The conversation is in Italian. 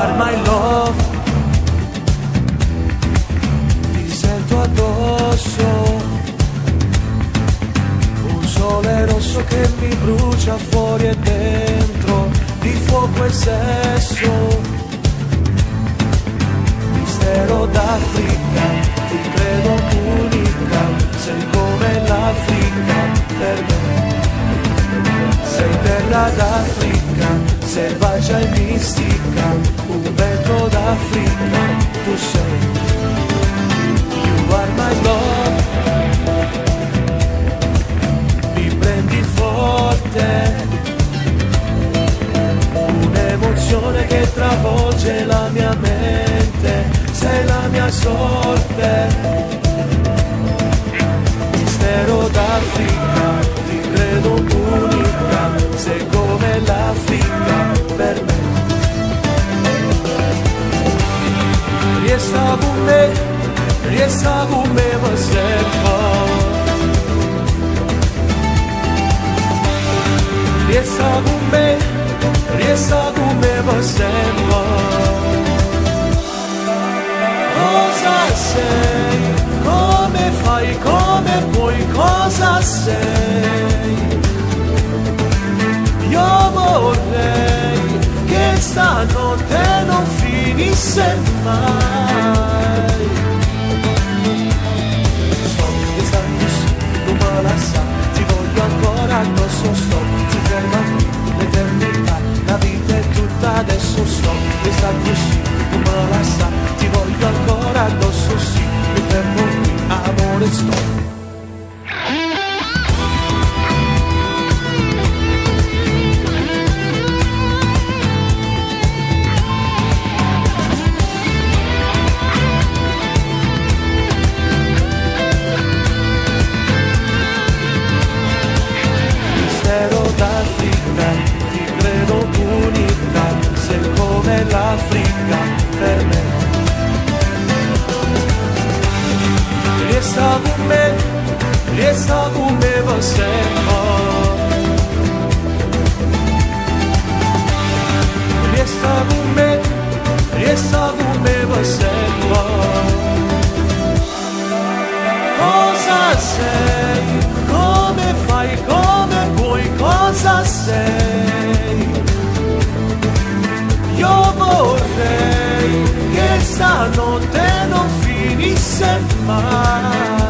are my love, ti sento addosso, un sole rosso che mi brucia fuori e dentro, di fuoco e sesso, mistero d'Africa, ti credo unica, sei come l'Africa per me, sei terra d'Africa, selvaggia e mistica, un vento d'Africa, tu sei. You are my love, mi prendi forte, un'emozione che travolge la mia mente, sei la mia sorte, mistero d'Africa, ti credo unica, sei come l'Africa per me. Riesta con me ma sempre. Riesta con me ma sempre. Cosa sei? Come fai? Come puoi? Cosa sei? Io vorrei che stanotte non finisse mai. Sto pensando sì, tu me la sa, ti voglio ancora addosso, sto, si ferma qui l'eternità, la vita è tutta adesso, sto pensando sì, tu me la sa, ti voglio ancora addosso, sì, mi fermo qui, amore, sto. L'Africa per me. Riesta con me ma sempre. Riesta con me ma sempre. Cosa sei? Come fai? Come puoi? Cosa sei? Io vorrei che stanotte non finisse mai.